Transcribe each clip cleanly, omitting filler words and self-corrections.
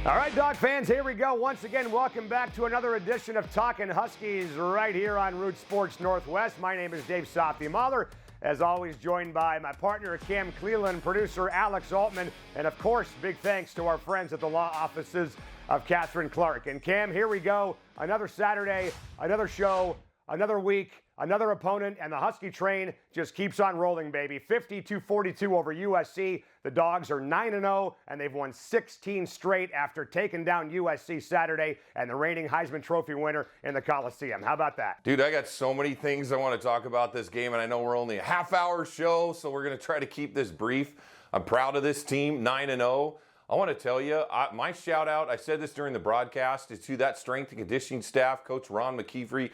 All right, Dog fans, here we go. Once again, welcome back to another edition of Talkin Huskies right here on Root Sports Northwest. My name is Dave Sophie-Mahler. As always, joined by my partner, Cam Cleland, producer Alex Altman, and of course, big thanks to our friends at the law offices of Catherine Clark. And Cam, here we go. Another Saturday, another show, another week, another opponent, and the Husky train just keeps on rolling, baby. 52-42 over USC. The Dogs are 9-0, and they've won 16 straight after taking down USC Saturday and the reigning Heisman Trophy winner in the Coliseum. How about that? Dude, I got so many things I want to talk about this game, and I know we're only a half-hour show, so we're going to try to keep this brief. I'm proud of this team, 9-0. I want to tell you, my shout-out, I said this during the broadcast, is to that strength and conditioning staff, Coach Ron McKeefery.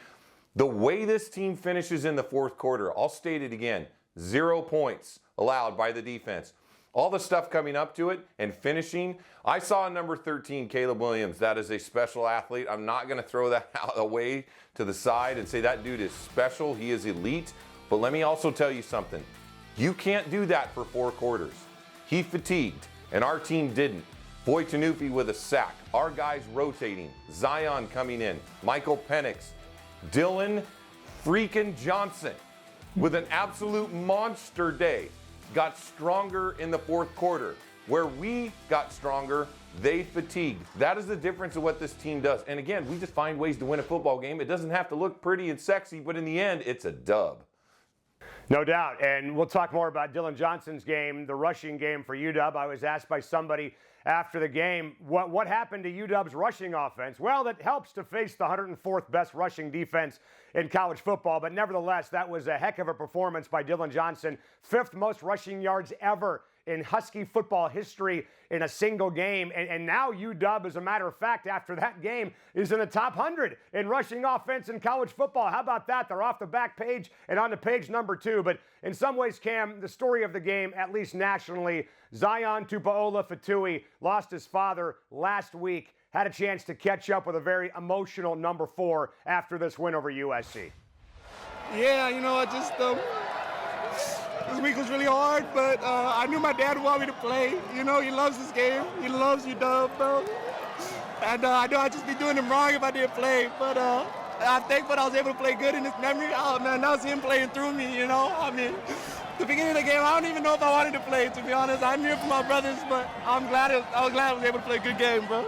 The way this team finishes in the fourth quarter, I'll state it again, 0 points allowed by the defense. All the stuff coming up to it and finishing. I saw number 13, Caleb Williams. That is a special athlete. I'm not going to throw that away to the side and say that dude is special. He is elite. But let me also tell you something. You can't do that for 4 quarters. He fatigued, and our team didn't. Boy Tanufi with a sack. Our guys rotating. Zion coming in. Michael Penix. Dylan freaking Johnson with an absolute monster day. Got stronger in the fourth quarter. Where we got stronger, they fatigued. That is the difference of what this team does. And again, we just find ways to win a football game. It doesn't have to look pretty and sexy, but in the end, it's a dub. No doubt. And we'll talk more about Dylan Johnson's game, the rushing game for UW. I was asked by somebody after the game, what happened to UW's rushing offense? Well, that helps to face the 104th best rushing defense in college football, but nevertheless, that was a heck of a performance by Dylan Johnson. 5th most rushing yards ever in Husky football history in a single game. And now UW, as a matter of fact, after that game, is in the top 100 in rushing offense in college football. How about that? They're off the back page and on to page number 2. But in some ways, Cam, the story of the game, at least nationally, Zion Tupuola-Fatui lost his father last week, had a chance to catch up with a very emotional number 4 after this win over USC. Yeah, you know, this week was really hard, but I knew my dad would want me to play. You know, he loves this game. He loves UW, bro. And I know I'd just be doing him wrong if I didn't play, but I'm thankful I was able to play good in his memory. Oh, man, that was him playing through me, you know? I mean, the beginning of the game, I don't even know if I wanted to play, to be honest. I'm here for my brothers, but I was glad I was able to play a good game, bro.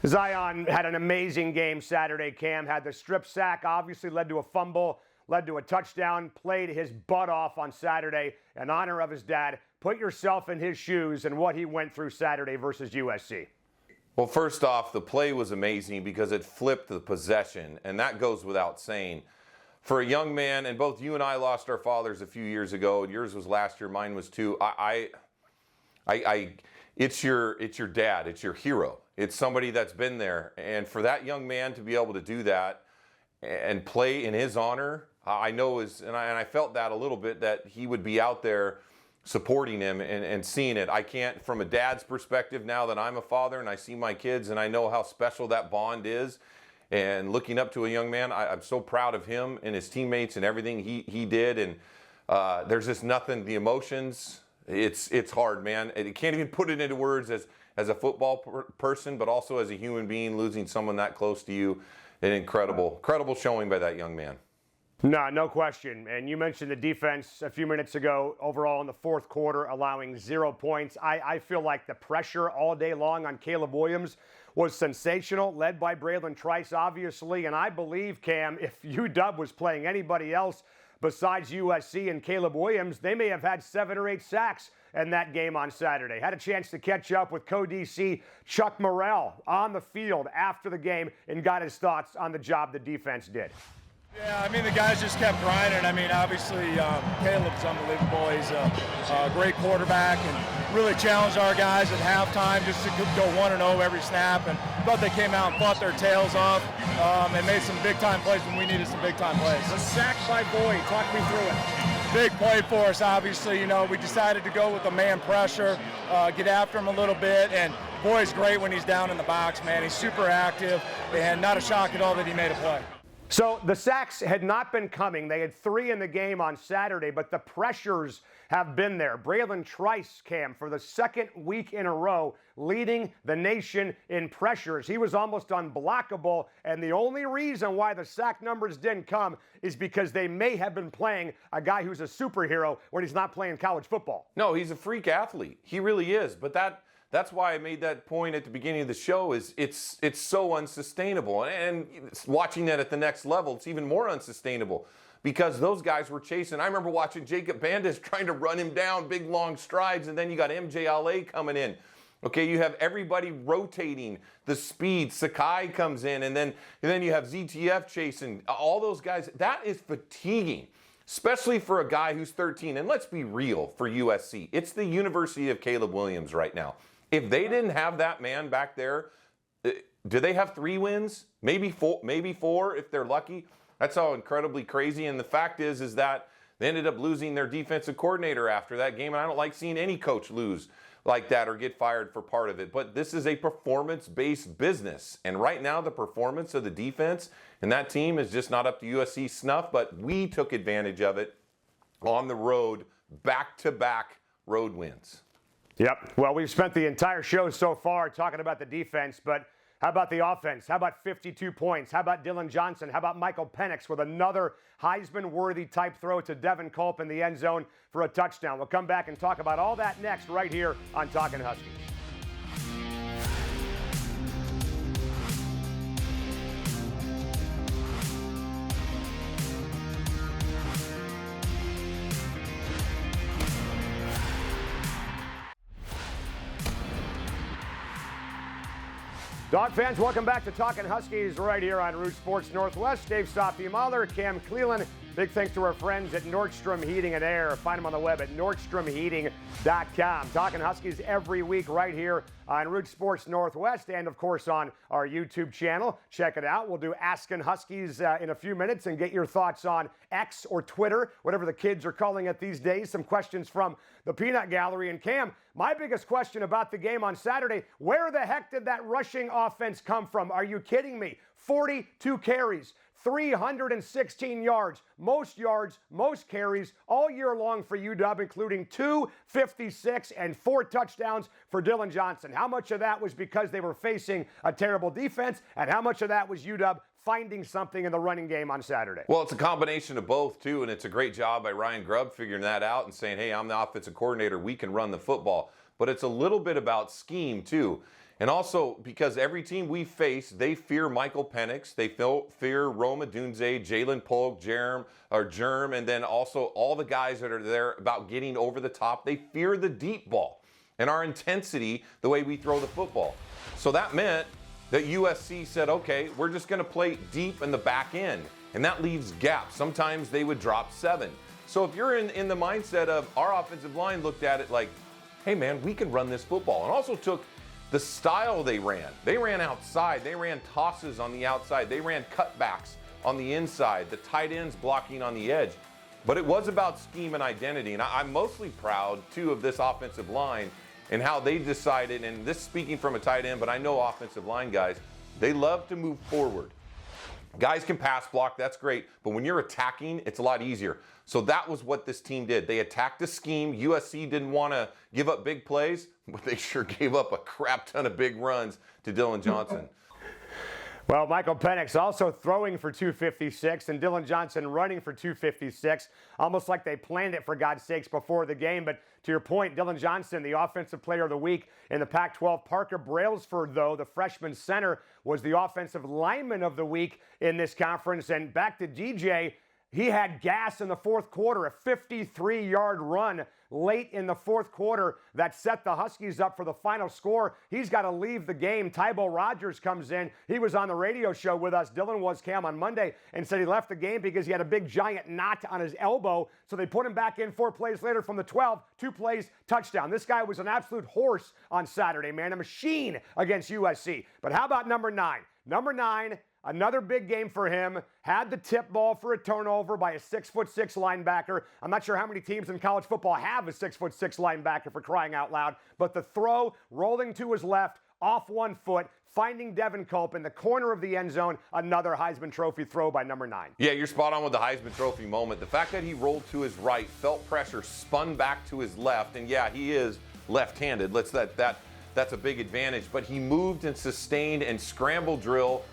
Zion had an amazing game Saturday, Cam. Had the strip sack, obviously led to a fumble, led to a touchdown, played his butt off on Saturday in honor of his dad. Put yourself in his shoes and what he went through Saturday versus USC. Well, first off, the play was amazing because it flipped the possession, and that goes without saying. For a young man, and both you and I lost our fathers a few years ago. Yours was last year, mine was too. It's your dad. It's your hero. It's somebody that's been there. And for that young man to be able to do that and play in his honor, I know and I felt that a little bit, that he would be out there supporting him and seeing it. I can't, from a dad's perspective, now that I'm a father and I see my kids and I know how special that bond is, and looking up to a young man, I'm so proud of him and his teammates and everything he did. And there's just nothing, the emotions, it's hard, man. You can't even put it into words as a football person, but also as a human being, losing someone that close to you. An incredible showing by that young man. No question. And you mentioned the defense a few minutes ago. Overall in the fourth quarter, allowing 0 points. I feel like the pressure all day long on Caleb Williams was sensational, led by Braylon Trice, obviously. And I believe, Cam, if UW was playing anybody else besides USC and Caleb Williams, they may have had 7 or 8 sacks in that game on Saturday. Had a chance to catch up with co-DC Chuck Morrell on the field after the game and got his thoughts on the job the defense did. Yeah, I mean, the guys just kept grinding. I mean, obviously, Caleb's unbelievable. He's a great quarterback and really challenged our guys at halftime just to go 1-0 every snap. And thought they came out and fought their tails off and made some big-time plays when we needed some big-time plays. A sack by Boyd. Talk me through it. Big play for us, obviously. You know, we decided to go with the man pressure, get after him a little bit. And Boyd's great when he's down in the box, man. He's super active, and not a shock at all that he made a play. So the sacks had not been coming. They had 3 in the game on Saturday, but the pressures have been there. Braylon Trice, Cam, for the second week in a row, leading the nation in pressures. He was almost unblockable, and the only reason why the sack numbers didn't come is because they may have been playing a guy who's a superhero when he's not playing college football. No, he's a freak athlete. He really is. But that's why I made that point at the beginning of the show. Is it's so unsustainable, and watching that at the next level, it's even more unsustainable because those guys were chasing. I remember watching Jacob Bandes trying to run him down, big long strides, and then you got MJLA coming in. Okay, you have everybody rotating the speed. Sakai comes in, and then you have ZTF chasing. All those guys. That is fatiguing, especially for a guy who's 13. And let's be real, for USC, it's the University of Caleb Williams right now. If they didn't have that man back there, do they have 3 wins? Maybe 4 if they're lucky. That's how incredibly crazy. And the fact is that they ended up losing their defensive coordinator after that game. And I don't like seeing any coach lose like that or get fired for part of it. But this is a performance-based business. And right now, the performance of the defense and that team is just not up to USC snuff. But we took advantage of it on the road, back-to-back road wins. Yep. Well, we've spent the entire show so far talking about the defense, but how about the offense? How about 52 points? How about Dillon Johnson? How about Michael Penix with another Heisman-worthy type throw to Devin Culp in the end zone for a touchdown? We'll come back and talk about all that next right here on Talkin Huskies. Dog fans, welcome back to Talkin Huskies right here on Root Sports Northwest. Dave Sophie-Mahler, Cam Cleland. Big thanks to our friends at Nordstrom Heating and Air. Find them on the web at nordstromheating.com. Talkin Huskies every week right here on Root Sports Northwest and, of course, on our YouTube channel. Check it out. We'll do Askin Huskies in a few minutes and get your thoughts on X or Twitter, whatever the kids are calling it these days. Some questions from the Peanut Gallery. And, Cam, my biggest question about the game on Saturday, where the heck did that rushing offense come from? Are you kidding me? 42 carries. 316 yards, most carries all year long for UW, including 256 and 4 touchdowns for Dillon Johnson. How much of that was because they were facing a terrible defense, and how much of that was UW finding something in the running game on Saturday? Well, it's a combination of both, too, and it's a great job by Ryan Grubb figuring that out and saying, hey, I'm the offensive coordinator, we can run the football. But it's a little bit about scheme, too. And also, because every team we face, they fear Michael Penix, they fear Rome Odunze, Jalen Polk, Germ, and then also all the guys that are there about getting over the top. They fear the deep ball and our intensity, the way we throw the football. So that meant that USC said, okay, we're just going to play deep in the back end, and that leaves gaps. Sometimes they would drop 7. So if you're in the mindset of our offensive line looked at it like, hey, man, we can run this football, and also took the style they ran. They ran outside. They ran tosses on the outside. They ran cutbacks on the inside, the tight ends blocking on the edge. But it was about scheme and identity. And I'm mostly proud, too, of this offensive line and how they decided, and this speaking from a tight end, but I know offensive line guys, they love to move forward. Guys can pass block, that's great, but when you're attacking, it's a lot easier. So that was what this team did. They attacked the scheme. USC didn't want to give up big plays, but they sure gave up a crap ton of big runs to Dillon Johnson. Well, Michael Penix also throwing for 256 and Dillon Johnson running for 256, almost like they planned it, for God's sakes, before the game. But to your point, Dillon Johnson, the offensive player of the week in the Pac-12. Parker Brailsford, though, the freshman center, was the offensive lineman of the week in this conference. And back to DJ, he had gas in the fourth quarter, a 53-yard run late in the fourth quarter that set the Huskies up for the final score. He's got to leave the game. Tybo Rogers comes in. He was on the radio show with us. Dillon was, Cam, on Monday, and said he left the game because he had a big giant knot on his elbow. So they put him back in 4 plays later from the 12. 2 plays, touchdown. This guy was an absolute horse on Saturday, man. A machine against USC. But how about number 9? Number 9, another big game for him. Had the tip ball for a turnover by a 6'6" linebacker. I'm not sure how many teams in college football have a 6'6" linebacker, for crying out loud. But the throw rolling to his left, off one foot, finding Devin Culp in the corner of the end zone, another Heisman Trophy throw by number 9. Yeah, you're spot on with the Heisman Trophy moment. The fact that he rolled to his right, felt pressure, spun back to his left, and yeah, he is left-handed. That's a big advantage. But he moved and sustained and scramble drill.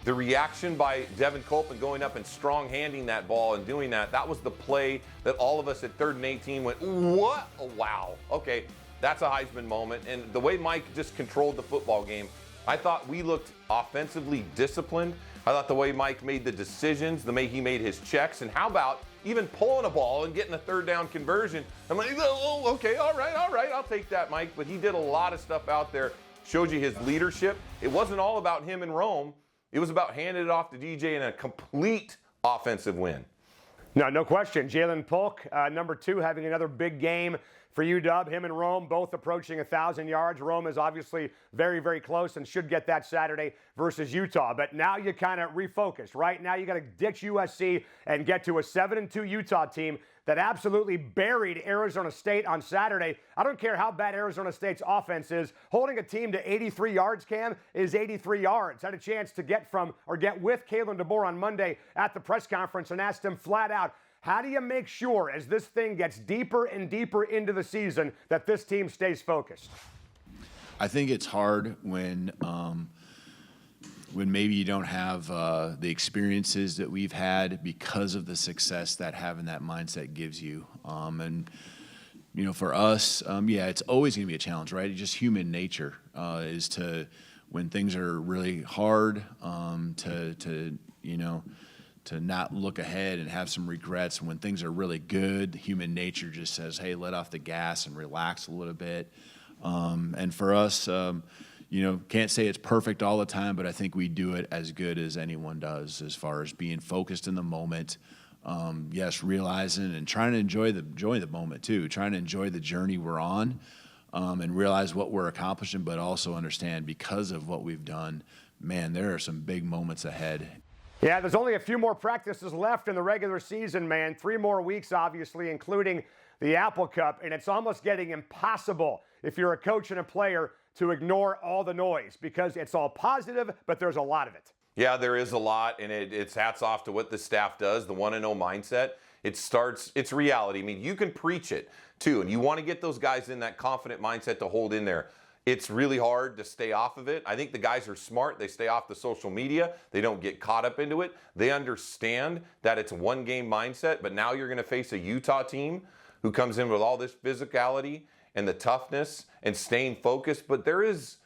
The reaction by Devin Culp and going up and strong-handing that ball and doing that was the play that all of us at 3rd and 18 went, what? Oh, wow. Okay, that's a Heisman moment. And the way Mike just controlled the football game, I thought we looked offensively disciplined. I thought the way Mike made the decisions, the way he made his checks, and how about even pulling a ball and getting a 3rd down conversion. I'm like, oh, okay, all right, I'll take that, Mike. But he did a lot of stuff out there, showed you his leadership. It wasn't all about him and Rome. It was about handing it off to DJ in a complete offensive win. No question. Jalen Polk, number 2, having another big game for UW. Him and Rome both approaching 1,000 yards. Rome is obviously very, very close and should get that Saturday versus Utah. But now you kind of refocus, right? Now you got to ditch USC and get to a 7-2 Utah team that absolutely buried Arizona State on Saturday. I don't care how bad Arizona State's offense is. Holding a team to 83 yards, Cam, is 83 yards. I had a chance to get with Kalen DeBoer on Monday at the press conference and asked him flat out, how do you make sure as this thing gets deeper and deeper into the season that this team stays focused? I think it's hard when maybe you don't have the experiences that we've had because of the success that having that mindset gives you. And, you know, for us, it's always going to be a challenge, right? It's just human nature is to, when things are really hard, to not look ahead and have some regrets. And when things are really good, human nature just says, hey, let off the gas and relax a little bit. And for us, can't say it's perfect all the time, but I think we do it as good as anyone does as far as being focused in the moment. Yes, realizing and trying to enjoy the moment too, trying to enjoy the journey we're on, and realize what we're accomplishing, but also understand because of what we've done, man, there are some big moments ahead. Yeah, there's only a few more practices left in the regular season, man. 3 more weeks, obviously, including the Apple Cup, and it's almost getting impossible if you're a coach and a player to ignore all the noise because it's all positive, but there's a lot of it. Yeah, there is a lot, and it's hats off to what the staff does, the 1-0 mindset. It's reality. I mean, you can preach it, too, and you want to get those guys in that confident mindset to hold in there. It's really hard to stay off of it. I think the guys are smart. They stay off the social media. They don't get caught up into it. They understand that it's a one-game mindset, but now you're going to face a Utah team who comes in with all this physicality and the toughness and staying focused. But there's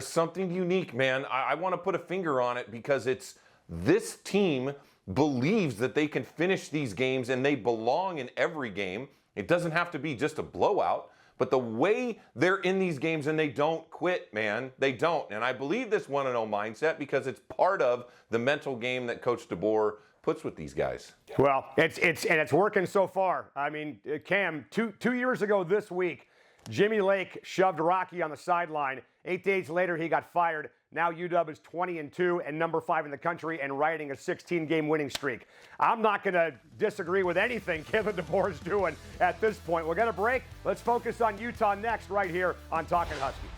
something unique, man. I want to put a finger on it because it's this team believes that they can finish these games and they belong in every game. It doesn't have to be just a blowout. But the way they're in these games and they don't quit, man, they don't. And I believe this 1-0 mindset because it's part of the mental game that Coach DeBoer puts with these guys. Well, it's working so far. I mean, Cam, two years ago this week, Jimmy Lake shoved Rocky on the sideline. 8 days later, he got fired. Now UW is 20-2 and number 5 in the country and riding a 16-game winning streak. I'm not going to disagree with anything Kevin DeBoer is doing at this point. We're going to break. Let's focus on Utah next right here on Talkin Huskies.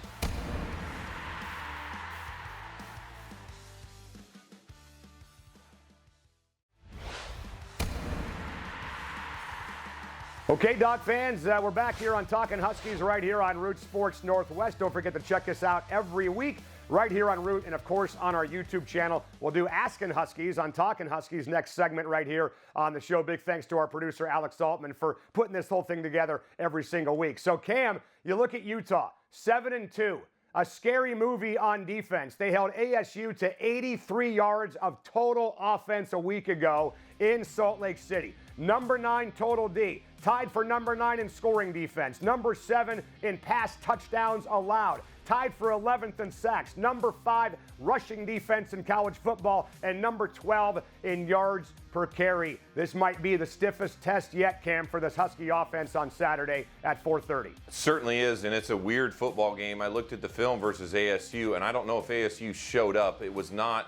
Okay, Dawg fans, we're back here on Talkin Huskies right here on Root Sports Northwest. Don't forget to check us out every week right here on Root and, of course, on our YouTube channel. We'll do Askin Huskies on Talkin Huskies next segment right here on the show. Big thanks to our producer, Alex Altman, for putting this whole thing together every single week. So, Cam, you look at Utah, 7-2. A scary movie on defense. They held ASU to 83 yards of total offense a week ago in Salt Lake City. Number 9 total D, tied for number 9 in scoring defense. Number 7 in pass touchdowns allowed, tied for 11th in sacks. Number 5 rushing defense in college football, and number 12 in yards per carry. This might be the stiffest test yet, Cam, for this Husky offense on Saturday at 4:30. It certainly is, and it's a weird football game. I looked at the film versus ASU, and I don't know if ASU showed up. It was not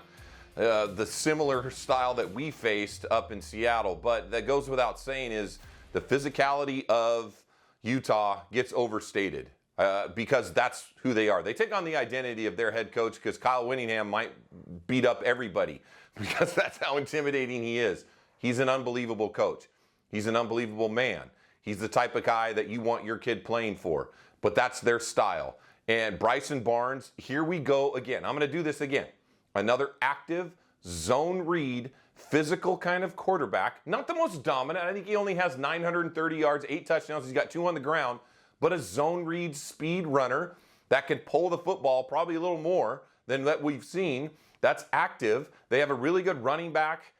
the similar style that we faced up in Seattle, but that goes without saying is the physicality of Utah gets overstated. because that's who they are. They take on the identity of their head coach because Kyle Whittingham might beat up everybody because that's how intimidating he is. He's an unbelievable coach. He's an unbelievable man. He's the type of guy that you want your kid playing for, but that's their style. And Bryson Barnes, here we go again. I'm going to do this again. Another active, zone read, physical kind of quarterback. Not the most dominant. I think he only has 930 yards, 8 touchdowns. He's got 2 on the ground, but a zone read speed runner that can pull the football probably a little more than that we've seen. That's active. They have a really good running back.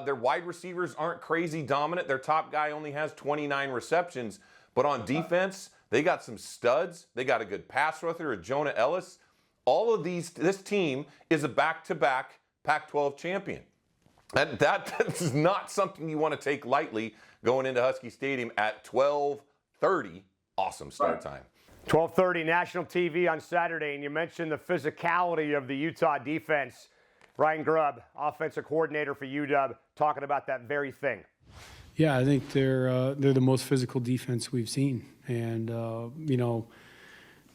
Their wide receivers aren't crazy dominant. Their top guy only has 29 receptions. But on defense, they got some studs. They got a good pass rusher, a Jonah Ellis. All of these, this team is a back-to-back Pac-12 champion. That is not something you want to take lightly going into Husky Stadium at 12:30. Awesome start time. 12:30 national TV on Saturday, and you mentioned the physicality of the Utah defense. Ryan Grubb, offensive coordinator for UW, talking about that very thing. Yeah, I think they're the most physical defense we've seen, and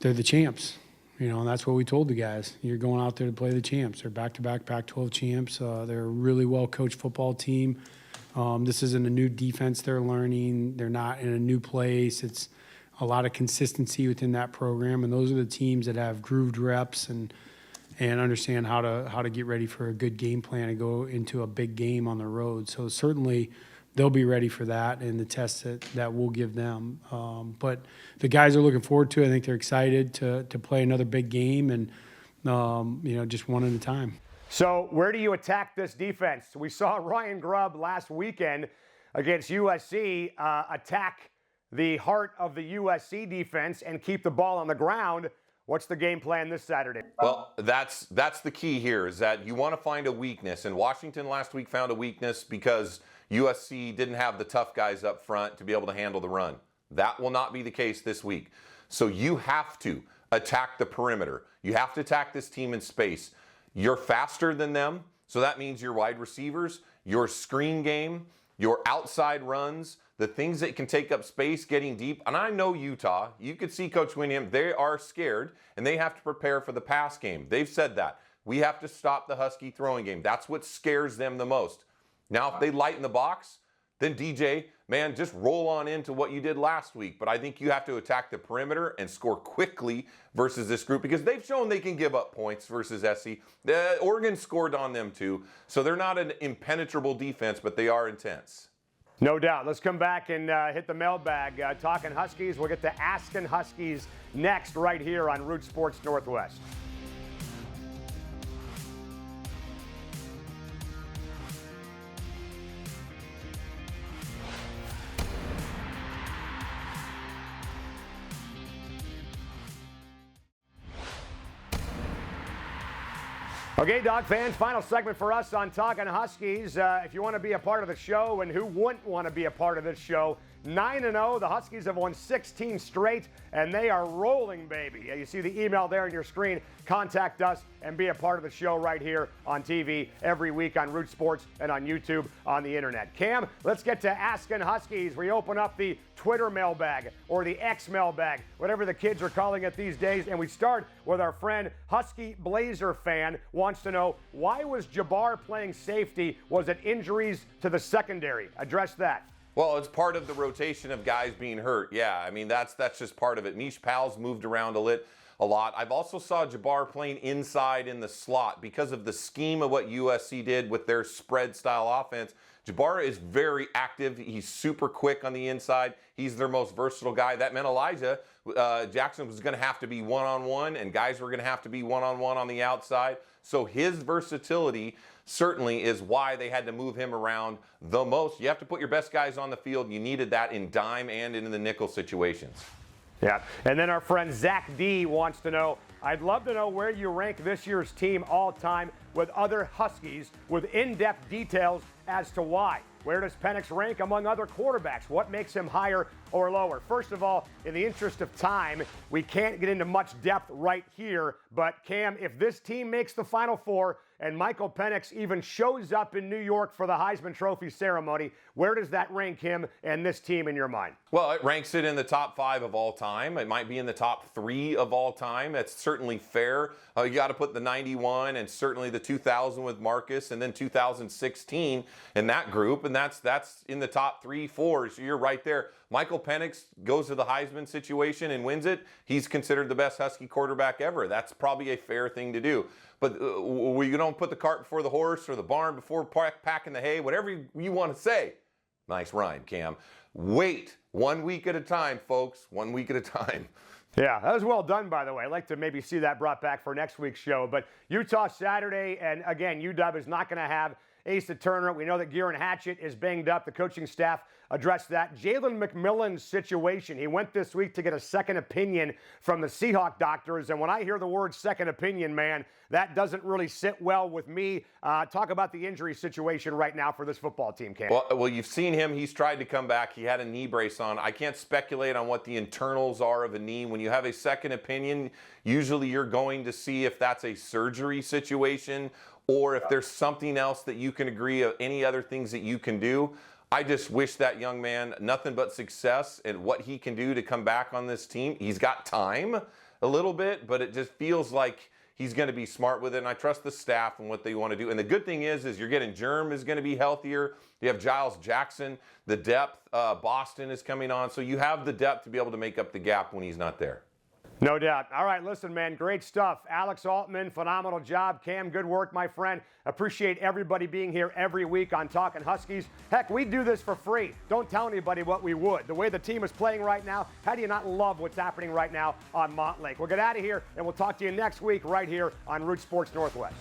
they're the champs. And that's what we told the guys. You're going out there to play the champs. They're back-to-back Pac-12 champs. They're a really well-coached football team. This isn't a new defense they're learning. They're not in a new place. It's a lot of consistency within that program, and those are the teams that have grooved reps and understand how to get ready for a good game plan and go into a big game on the road. So certainly they'll be ready for that and the tests that we'll give them. But the guys are looking forward to it. I think they're excited to play another big game and just one at a time. So where do you attack this defense? We saw Ryan Grubb last weekend against USC attack the heart of the USC defense and keep the ball on the ground. What's the game plan this Saturday? Well, that's the key here is that you want to find a weakness. And Washington last week found a weakness because USC didn't have the tough guys up front to be able to handle the run. That will not be the case this week. So you have to attack the perimeter. You have to attack this team in space. You're faster than them, so that means your wide receivers, your screen game, your outside runs, the things that can take up space, getting deep. And I know Utah, you could see Coach Whittingham, they are scared, and they have to prepare for the pass game. They've said that. We have to stop the Husky throwing game. That's what scares them the most. Now, if they lighten the box, then DJ, man, just roll on into what you did last week. But I think you have to attack the perimeter and score quickly versus this group because they've shown they can give up points versus SC. Oregon scored on them too. So they're not an impenetrable defense, but they are intense. No doubt. Let's come back and hit the mailbag. Talking Huskies. We'll get to Asking Huskies next right here on Root Sports Northwest. Okay, Dog fans, final segment for us on Talkin Huskies. If you want to be a part of the show, and who wouldn't want to be a part of this show, 9-0. The Huskies have won 16 straight, and they are rolling, baby. You see the email there on your screen. Contact us and be a part of the show right here on TV every week on Root Sports and on YouTube on the internet. Cam, let's get to Asking Huskies. We open up the Twitter mailbag or the X mailbag, whatever the kids are calling it these days. And we start with our friend Husky Blazer fan wants to know, why was Jabbar playing safety? Was it injuries to the secondary? Address that. Well, it's part of the rotation of guys being hurt. Yeah, I mean, that's just part of it. Mish Powell's moved around a lot. I've also saw Jabbar playing inside in the slot because of the scheme of what USC did with their spread style offense. Jabbar is very active. He's super quick on the inside. He's their most versatile guy. That meant Elijah Jackson was going to have to be one-on-one, and guys were going to have to be one-on-one on the outside. So his versatility certainly is why they had to move him around the most. You have to put your best guys on the field. You needed that in dime and in the nickel situations. Yeah, and then our friend Zach D wants to know, I'd love to know where you rank this year's team all time with other Huskies with in-depth details as to why. Where does Penix rank among other quarterbacks? What makes him higher or lower? First of all, in the interest of time, we can't get into much depth right here. But Cam, if this team makes the Final Four, and Michael Penix even shows up in New York for the Heisman Trophy ceremony. Where does that rank him and this team in your mind? Well, it ranks it in the top 5 of all time. It might be in the top 3 of all time. That's certainly fair. You got to put the 91 and certainly the 2000 with Marcus, and then 2016 in that group, and that's in the top 3, 4. So you're right there. Michael Penix goes to the Heisman situation and wins it. He's considered the best Husky quarterback ever. That's probably a fair thing to do. But we don't put the cart before the horse or the barn before packing the hay, whatever you want to say. Nice rhyme, Cam. Wait 1 week at a time, folks. 1 week at a time. Yeah, that was well done, by the way. I'd like to maybe see that brought back for next week's show. But Utah Saturday, and again, UW is not going to have Asa Turner. We know that Gieran Hatchett is banged up. The coaching staff addressed that. Jalen McMillan's situation. He went this week to get a second opinion from the Seahawk doctors. And when I hear the word second opinion, man, that doesn't really sit well with me. Talk about the injury situation right now for this football team, Cam. Well, you've seen him. He's tried to come back. He had a knee brace on. I can't speculate on what the internals are of a knee. When you have a second opinion, usually you're going to see if that's a surgery situation or if there's something else that you can agree of, any other things that you can do. I just wish that young man nothing but success and what he can do to come back on this team. He's got time a little bit, but it just feels like he's going to be smart with it, and I trust the staff and what they want to do. And the good thing is you're getting Germ is going to be healthier. You have Giles Jackson, the depth. Boston is coming on, so you have the depth to be able to make up the gap when he's not there. No doubt. All right, listen, man, great stuff. Alex Altman, phenomenal job. Cam, good work, my friend. Appreciate everybody being here every week on Talkin Huskies. Heck, we do this for free. Don't tell anybody what we would. The way the team is playing right now, how do you not love what's happening right now on Montlake? We'll get out of here, and we'll talk to you next week right here on Root Sports Northwest.